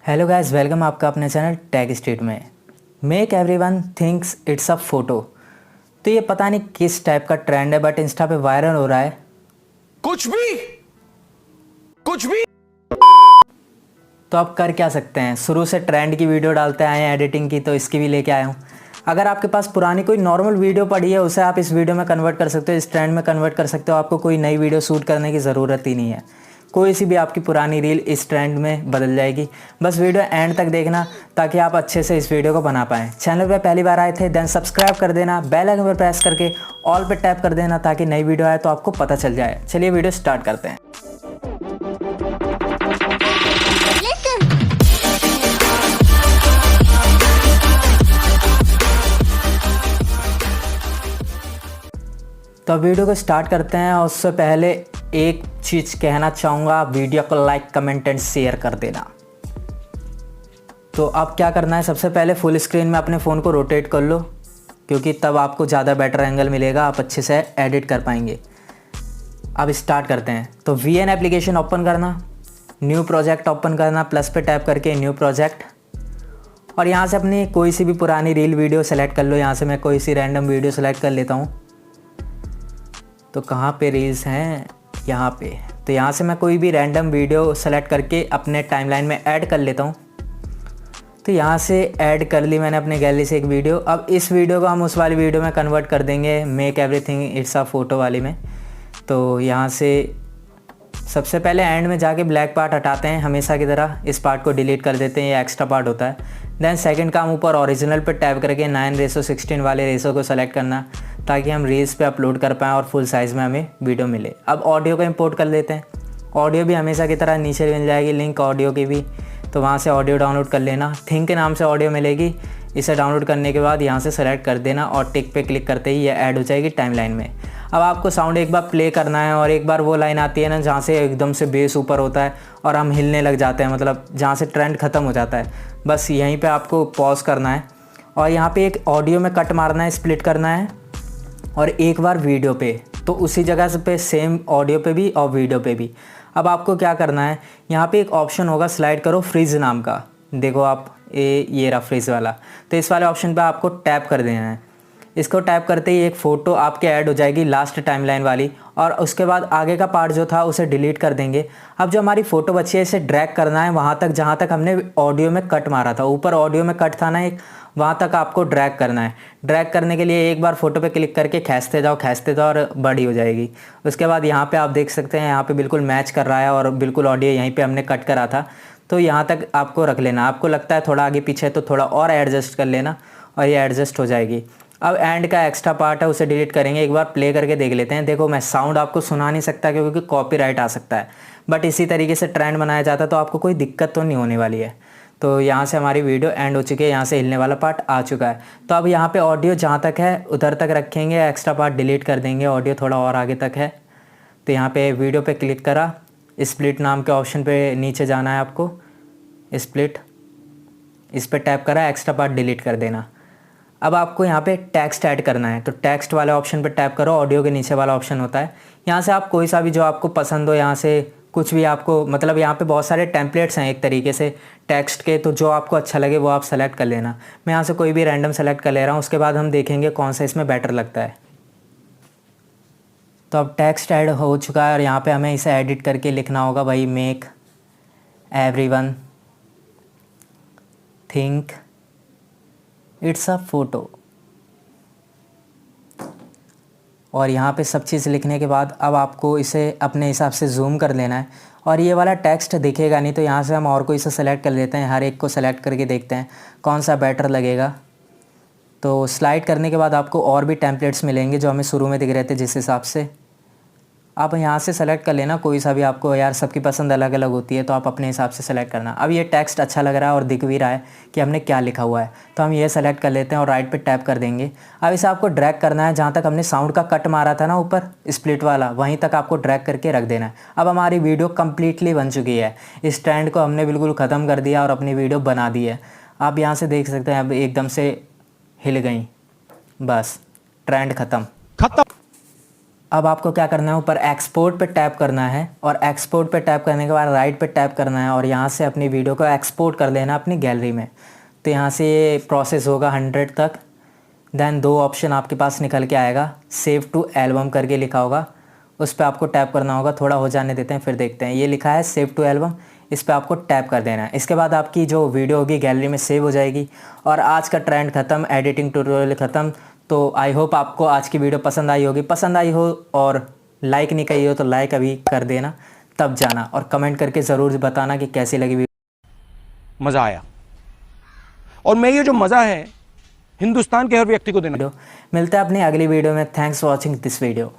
Hello guys, welcome आपका अपने channel take street में। Make everyone thinks it's a photo. तो ये पता नहीं किस टाइप का ट्रेंड है, बट इंस्टा पे वायरल हो रहा है। कुछ भी। तो आप कर क्या सकते हैं, शुरू से ट्रेंड की वीडियो डालते आए हैं, एडिटिंग की, तो इसकी भी लेके आया हूँ। अगर आपके पास पुरानी कोई नॉर्मल वीडियो पड़ी है, उसे आप इस वीडियो में कन्वर्ट कर सकते हो, इस ट्रेंड में कन्वर्ट कर सकते हो। आपको कोई नई वीडियो शूट करने की ज़रूरत ही नहीं है। कोई सी भी आपकी पुरानी रील इस ट्रेंड में बदल जाएगी। बस वीडियो एंड तक देखना ताकि आप अच्छे से इस वीडियो को बना पाएँ। चैनल पे पहली बार आए थे देन सब्सक्राइब कर देना, बेल आइकन पर प्रेस करके ऑल पे टैप कर देना ताकि नई वीडियो आए तो आपको पता चल जाए। चलिए वीडियो स्टार्ट करते हैं। तो वीडियो को स्टार्ट करते हैं, और उससे पहले एक चीज़ कहना चाहूँगा, वीडियो को लाइक कमेंट एंड शेयर कर देना। तो अब क्या करना है, सबसे पहले फुल स्क्रीन में अपने फ़ोन को रोटेट कर लो, क्योंकि तब आपको ज़्यादा बेटर एंगल मिलेगा, आप अच्छे से एडिट कर पाएंगे। अब स्टार्ट करते हैं। तो VN एप्लीकेशन ओपन करना, न्यू प्रोजेक्ट ओपन करना, प्लस पे टैप करके न्यू प्रोजेक्ट, और यहाँ से अपनी कोई सी भी पुरानी रील वीडियो सेलेक्ट कर लो। यहाँ से मैं कोई सी रैंडम वीडियो सेलेक्ट कर लेता हूँ। तो कहाँ पे रील्स हैं, यहाँ पे। तो यहाँ से मैं कोई भी रैंडम वीडियो सेलेक्ट करके अपने टाइमलाइन में ऐड कर लेता हूँ। तो यहाँ से ऐड कर ली मैंने अपने गैलरी से एक वीडियो। अब इस वीडियो को हम उस वाली वीडियो में कन्वर्ट कर देंगे, make everything it's a photo वाली में। तो यहाँ से सबसे पहले एंड में जाके ब्लैक पार्ट हटाते हैं, हमेशा की तरह इस पार्ट को डिलीट कर देते हैं, ये एक्स्ट्रा पार्ट होता है। देन सेकंड काम, ऊपर ओरिजिनल पे टैप करके 9:16 वाले रेशो को सेलेक्ट करना ताकि हम रील्स पे अपलोड कर पाएँ और फुल साइज़ में हमें वीडियो मिले। अब ऑडियो को इंपोर्ट कर लेते हैं। ऑडियो भी हमेशा की तरह नीचे मिल जाएगी लिंक ऑडियो की भी, तो वहाँ से ऑडियो डाउनलोड कर लेना। थिंक के नाम से ऑडियो मिलेगी। इसे डाउनलोड करने के बाद यहाँ से सेलेक्ट कर देना और टिक पे क्लिक करते ही ये ऐड हो जाएगी टाइमलाइन में। अब आपको साउंड एक बार प्ले करना है, और एक बार वो लाइन आती है ना जहाँ से एकदम से बेस ऊपर होता है और हम हिलने लग जाते हैं, मतलब जहाँ से ट्रेंड ख़त्म हो जाता है, बस यहीं पे आपको पॉज करना है और यहाँ पे एक ऑडियो में कट मारना है, स्प्लिट करना है, और एक बार वीडियो पे, तो उसी जगह से पे सेम ऑडियो पे भी और वीडियो पे भी। अब आपको क्या करना है, यहाँ पे एक ऑप्शन होगा स्लाइड करो फ्रीज नाम का, देखो आप ये रहा फ्रीज वाला। तो इस वाले ऑप्शन पे आपको टैप कर देना है। इसको टैप करते ही एक फ़ोटो आपके ऐड हो जाएगी लास्ट टाइमलाइन वाली, और उसके बाद आगे का पार्ट जो था उसे डिलीट कर देंगे। अब जो हमारी फ़ोटो बची है इसे ड्रैग करना है वहाँ तक जहाँ तक हमने ऑडियो में कट मारा था। ऊपर ऑडियो में कट था ना एक, वहाँ तक आपको ड्रैग करना है। ड्रैग करने के लिए एक बार फ़ोटो पे क्लिक करके खींचते जाओ और बड़ी हो जाएगी। उसके बाद यहाँ पे आप देख सकते हैं, यहाँ पे बिल्कुल मैच कर रहा है और बिल्कुल ऑडियो यहीं पे हमने कट करा था, तो यहाँ तक आपको रख लेना। आपको लगता है थोड़ा आगे पीछे तो थोड़ा और एडजस्ट कर लेना और ये एडजस्ट हो जाएगी। अब एंड का एक्स्ट्रा पार्ट है उसे डिलीट करेंगे। एक बार प्ले करके देख लेते हैं। देखो मैं साउंड आपको सुना नहीं सकता क्योंकि कॉपीराइट आ सकता है, बट इसी तरीके से ट्रेंड बनाया जाता तो आपको कोई दिक्कत तो नहीं होने वाली है। तो यहाँ से हमारी वीडियो एंड हो चुकी है, यहाँ से हिलने वाला पार्ट आ चुका है। तो अब यहाँ पे ऑडियो जहाँ तक है उधर तक रखेंगे, एक्स्ट्रा पार्ट डिलीट कर देंगे, ऑडियो थोड़ा और आगे तक है। तो यहाँ पे वीडियो पे क्लिक करा, स्प्लिट नाम के ऑप्शन पे नीचे जाना है आपको, स्प्लिट, इस पर टैप करा, एक्स्ट्रा पार्ट डिलीट कर देना। अब आपको यहाँ पे टेक्स्ट ऐड करना है, तो टेक्स्ट वाले ऑप्शन पे टैप करो, ऑडियो के नीचे वाला ऑप्शन होता है। यहाँ से आप कोई सा भी जो आपको पसंद हो, यहाँ से कुछ भी आपको, मतलब यहाँ पे बहुत सारे टेम्पलेट्स हैं एक तरीके से टेक्स्ट के, तो जो आपको अच्छा लगे वो आप सेलेक्ट कर लेना। मैं यहाँ से कोई भी रैंडम सेलेक्ट कर ले रहा हूँ, उसके बाद हम देखेंगे कौन सा इसमें बेटर लगता है। तो अब टेक्स्ट ऐड हो चुका है और यहाँ पर हमें इसे एडिट करके लिखना होगा भाई, make everyone think it's a photo. और यहाँ पे सब चीज़ लिखने के बाद अब आपको इसे अपने हिसाब से जूम कर लेना है, और ये वाला टेक्स्ट दिखेगा नहीं, तो यहाँ से हम और कोई से सेलेक्ट कर लेते हैं। हर एक को सेलेक्ट करके देखते हैं कौन सा बेटर लगेगा। तो स्लाइड करने के बाद आपको और भी टेम्पलेट्स मिलेंगे जो हमें शुरू में दिख रहे थे जिस हिसाब से। आप यहाँ से सेलेक्ट कर लेना कोई सा भी, आपको यार सबकी पसंद अलग अलग होती है, तो आप अपने हिसाब से सेलेक्ट करना। अब ये टेक्स्ट अच्छा लग रहा है और दिख भी रहा है कि हमने क्या लिखा हुआ है, तो हम ये सेलेक्ट कर लेते हैं और राइट पे टैप कर देंगे। अब इसे आपको ड्रैग करना है, जहाँ तक हमने साउंड का कट मारा था ना ऊपर स्प्लिट वाला, वहीं तक आपको ड्रैग करके रख देना है। अब हमारी वीडियो कम्प्लीटली बन चुकी है। इस ट्रेंड को हमने बिल्कुल ख़त्म कर दिया और अपनी वीडियो बना दी है। आप यहाँ से देख सकते हैं, अब एकदम से हिल गई, बस ट्रेंड ख़त्म। अब आपको क्या करना है, ऊपर एक्सपोर्ट पे टैप करना है और एक्सपोर्ट पे टैप करने के बाद राइट पे टैप करना है और यहाँ से अपनी वीडियो को एक्सपोर्ट कर लेना अपनी गैलरी में। तो यहाँ से ये प्रोसेस होगा 100 तक। देन 2 ऑप्शन आपके पास निकल के आएगा, सेव टू एल्बम करके लिखा होगा, उस पर आपको टैप करना होगा। थोड़ा हो जाने देते हैं फिर देखते हैं। ये लिखा है सेव टू एल्बम, इस पर आपको टैप कर देना है। इसके बाद आपकी जो वीडियो होगी गैलरी में सेव हो जाएगी। और आज का ट्रेंड ख़त्म, एडिटिंग ट्यूटोरियल ख़त्म। तो आई होप आपको आज की वीडियो पसंद आई होगी। पसंद आई हो और लाइक नहीं करी हो तो लाइक अभी कर देना, तब जाना और कमेंट करके ज़रूर बताना कि कैसी लगी वीडियो। मज़ा आया, और मैं ये जो मज़ा है हिंदुस्तान के हर व्यक्ति को देना। मिलते हैं अपनी अगली वीडियो में। Thanks for watching this video.